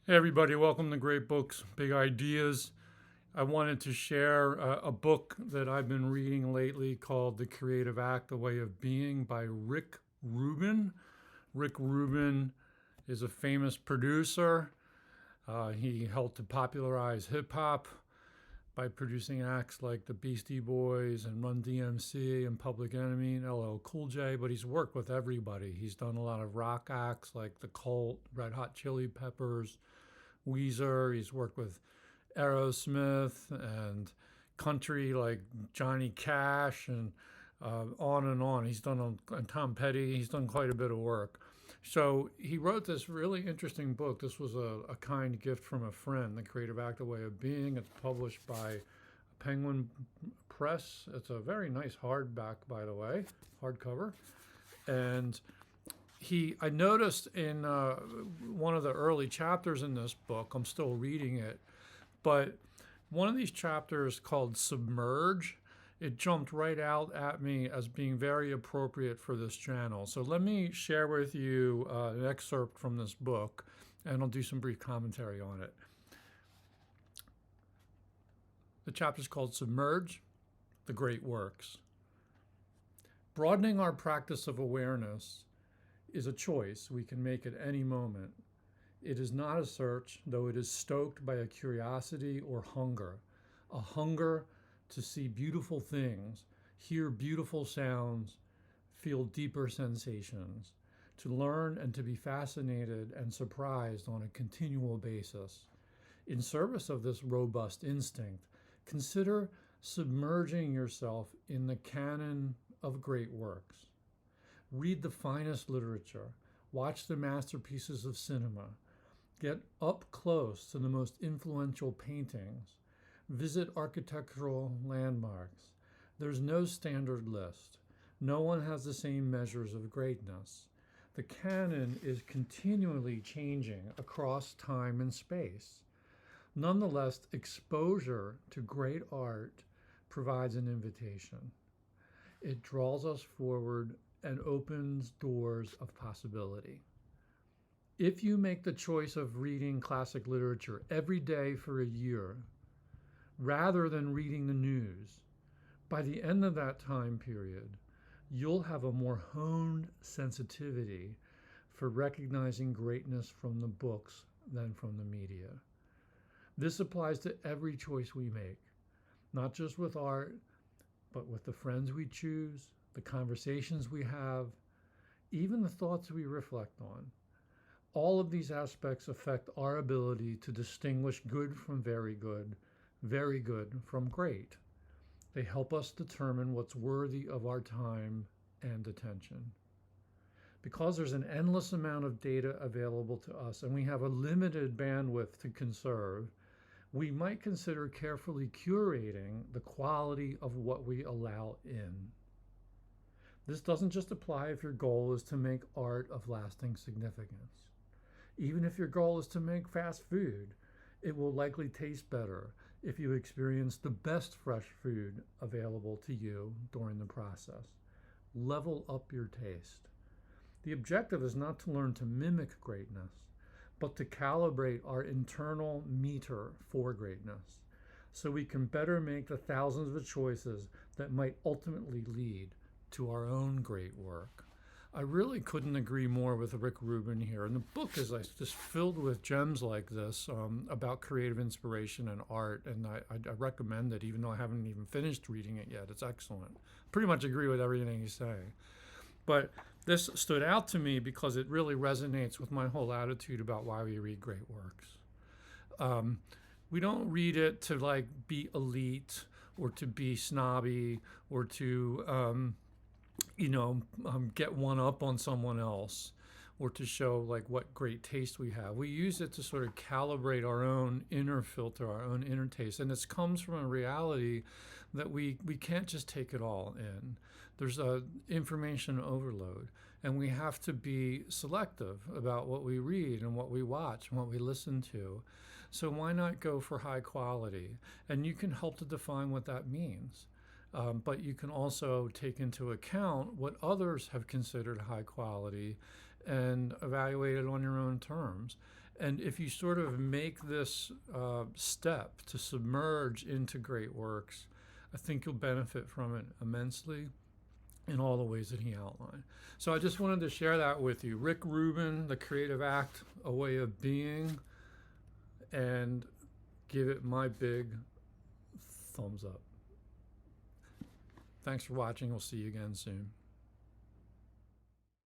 Hey, everybody, welcome to Great Books, Big Ideas. I wanted to share a book that I've been reading lately called The Creative Act, The Way of Being by Rick Rubin. Rick Rubin is a famous producer. He helped to popularize hip hop by producing acts like the Beastie Boys and Run DMC and Public Enemy and LL Cool J, but he's worked with everybody. He's done a lot of rock acts like The Cult, Red Hot Chili Peppers, Weezer. He's worked with Aerosmith and country like Johnny Cash and on and on. He's done and Tom Petty. He's done quite a bit of work. So he wrote this really interesting book. This was a kind gift from a friend, The Creative Act, The Way of Being. It's published by Penguin Press. It's a very nice hardback, by the way, hardcover. And I noticed in one of the early chapters in this book, I'm still reading it, but one of these chapters called Submerge, it jumped right out at me as being very appropriate for this channel. So let me share with you an excerpt from this book, and I'll do some brief commentary on it. The chapter is called Submerge, The Great Works. Broadening our practice of awareness is a choice we can make at any moment. It is not a search, though it is stoked by a curiosity or hunger, a hunger to see beautiful things, hear beautiful sounds, feel deeper sensations, to learn and to be fascinated and surprised on a continual basis. In service of this robust instinct, consider submerging yourself in the canon of great works. Read the finest literature, watch the masterpieces of cinema, get up close to the most influential paintings, visit architectural landmarks. There's no standard list. No one has the same measures of greatness. The canon is continually changing across time and space. Nonetheless, exposure to great art provides an invitation. It draws us forward and opens doors of possibility. If you make the choice of reading classic literature every day for a year, rather than reading the news, by the end of that time period, you'll have a more honed sensitivity for recognizing greatness from the books than from the media. This applies to every choice we make, not just with art, but with the friends we choose, the conversations we have, even the thoughts we reflect on. All of these aspects affect our ability to distinguish good from very good from great. They help us determine what's worthy of our time and attention. Because there's an endless amount of data available to us and we have a limited bandwidth to conserve, we might consider carefully curating the quality of what we allow in. This doesn't just apply if your goal is to make art of lasting significance. Even if your goal is to make fast food, it will likely taste better if you experience the best fresh food available to you during the process. Level up your taste. The objective is not to learn to mimic greatness, but to calibrate our internal meter for greatness so we can better make the thousands of choices that might ultimately lead to our own great work. I really couldn't agree more with Rick Rubin here. And the book is just filled with gems like this about creative inspiration and art. And I recommend it, even though I haven't even finished reading it yet. It's excellent. Pretty much agree with everything he's saying. But this stood out to me because it really resonates with my whole attitude about why we read great works. We don't read it to like be elite or to be snobby or to get one up on someone else or to show like what great taste we have. We use it to sort of calibrate our own inner filter, our own inner taste. And this comes from a reality that we can't just take it all in. There's a information overload, and we have to be selective about what we read and what we watch and what we listen to. So why not go for high quality? And you can help to define what that means. But you can also take into account what others have considered high quality and evaluate it on your own terms. And if you sort of make this step to submerge into great works, I think you'll benefit from it immensely in all the ways that he outlined. So I just wanted to share that with you. Rick Rubin, The Creative Act, A Way of Being, and give it my big thumbs up. Thanks for watching. We'll see you again soon.